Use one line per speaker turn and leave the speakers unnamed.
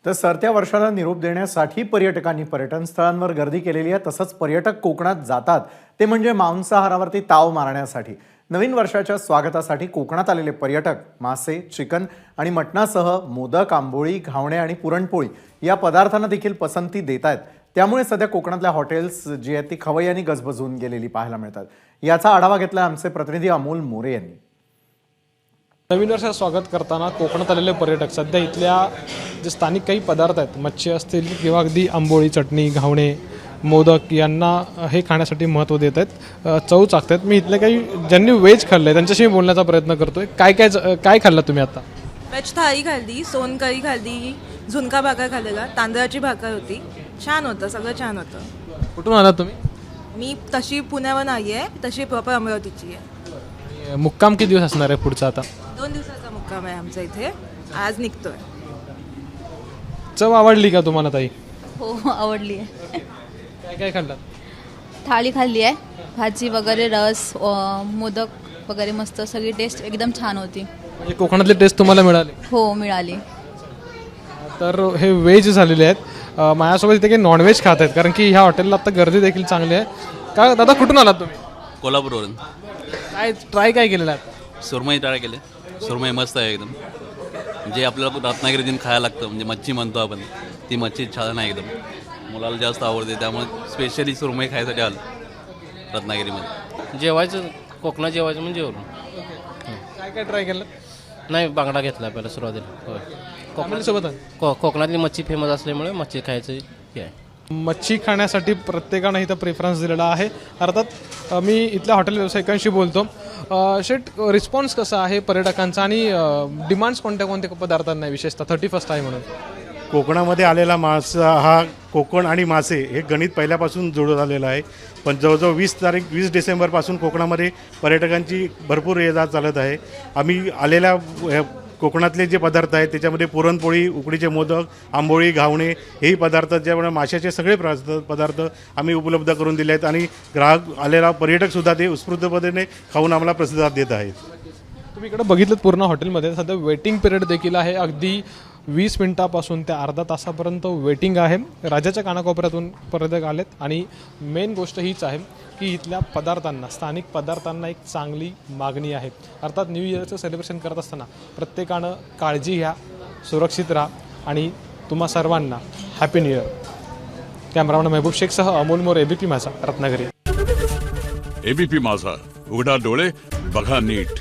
तर सरत्या वर्षाला निरोप देण्यासाठी पर्यटकांनी पर्यटन स्थळांवर गर्दी केलेली आहे। तसंच पर्यटक कोकणात जातात ते म्हणजे मांसाहारावरती ताव मारण्यासाठी। नवीन वर्षाच्या स्वागतासाठी कोकणात आलेले पर्यटक मासे, चिकन आणि मटणासह मोदक, आंबोळी, घावणे आणि पुरणपोळी या पदार्थांना देखील पसंती देत आहेत। त्यामुळे सध्या कोकणातल्या हॉटेल्स जी आहेत ती खवय्यांनी गजबजून गेलेली पाहायला मिळतात। याचा आढावा घेतला आमचे प्रतिनिधी अमोल मोरे यांनी।
नवीन वर्षाचं स्वागत करताना कोकणात आलेले पर्यटक सध्या इथल्या जे स्थानिक काही पदार्थ आहेत, मच्छी असतील किंवा अगदी आंबोळी, चटणी, घावणे, मोदक यांना हे खाण्यासाठी महत्त्व देत आहेत, चव चाखतात। मी इथले काही ज्यांनी व्हेज खाल्लं आहे त्यांच्याशी बोलण्याचा प्रयत्न करतोय। काय खाल्लं तुम्ही आता?
वेज थाळी खाल्ली, सोनकढी खाल्ली, झुणका भाकर खाल्लेला, तांदळाची भाकर होती, छान होतं, सगळं छान होतं।
कुठून आलात तुम्ही?
मी तशी पुण्यावरून आई आहे, तशी प्रॉपर अमरावतीची आहे।
मुक्काम किती दिवस असणार आहे पुढचा? आता
2 दिवसाचा मुक्काम आहे आमचा इथे, आज निघतोय।
चव आवडली का तुम्हाला ताई?
हो, आवडली आहे।
काय खाल्लं?
थाळी खाल्ली आहे, भाजी वगैरे, रस, मोदक वगैरे, मस्त सगळी टेस्ट एकदम छान होती।
म्हणजे कोकणातले टेस्ट तुम्हाला मिळाले?
हो, मिळाली।
तर हे व्हेज झालेले आहेत। माझ्यासोबत इथे काही नॉनव्हेज खात आहेत, कारण की ह्या हॉटेलला आता गर्दी देखील चांगली आहे। का दादा, कुठून आलात तुम्ही?
कोल्हापूरवरून।
काय केलेलं आहे?
सुरमई ट्राय केले। सुरमई मस्त आहे एकदम, जे आपल्याला रत्नागिरीतून खायला लागतं, म्हणजे मच्छी म्हणतो आपण, ती मच्छी छान आहे एकदम, मुलाला जास्त आवडते, त्यामुळे स्पेशली सुरमई खायसाठी आलो रत्नागिरीमध्ये।
जेवायचं, कोकणात जेवायचं म्हणजे जेवण।
काय ट्राय केलं?
नाही, बांगडा घेतला पहिला सुरुवातीला। होय,
कोकणासोबत
कोकणातली मच्छी फेमस असल्यामुळे मच्छी खायचं हे आहे।
मच्छी खाण्यासाठी प्रत्येकानं इथं प्रेफरन्स दिलेला आहे। अर्थात मी इथल्या हॉटेल व्यावसायिकांशी बोलतो। शेट, रिस्पॉन्स कसा आहे पर्यटकांचा आणि डिमांड्स कोणत्या पदार्थांना आहे, विशेषतः 31st आहे म्हणून?
कोकणामध्ये आलेला मासा हा कोकण आणि मासे हे गणित पहिल्यापासून जोडून आलेलं आहे। पण जवळजवळ 20 डिसेंबरपासून कोकणामध्ये पर्यटकांची भरपूर ये जा चालत आहे। आम्ही आलेल्या कोकणातले जे पदार्थ आहेत त्याच्यामध्ये पुरणपोळी, उकडीचे मोदक, आंबोळी, घावणे हेही पदार्थ, ज्यामुळे माशाचे सगळे पदार्थ आम्ही उपलब्ध करून दिले आहेत आणि ग्राहक आलेला पर्यटकसुद्धा ते उत्स्फूर्तपणे खाऊन आम्हाला प्रतिसाद देत आहेत।
तुम्ही इकडे बघितलं पूर्ण हॉटेलमध्ये सध्या वेटिंग पिरियड देखील आहे। अगदी 20 मिनिटापासून ते अर्धा तासापर्यंत वेटिंग आहे। राज्याच्या कानाकोपऱ्यातून पर्यटक आलेत आणि मेन गोष्ट हीच आहे की इथल्या पदार्थांना, स्थानिक पदार्थांना एक चांगली मागणी आहे। अर्थात न्यू इयरचं सेलिब्रेशन करत असताना प्रत्येकानं काळजी घ्या, सुरक्षित राहा आणि तुम्हा सर्वांना हॅपी न्यू इयर। कॅमेरामॅन महबूब शेखसह अमोल मोरे, एबीपी माझा, रत्नागिरी।
एबीपी माझा, उघडा डोळे बघा नीट।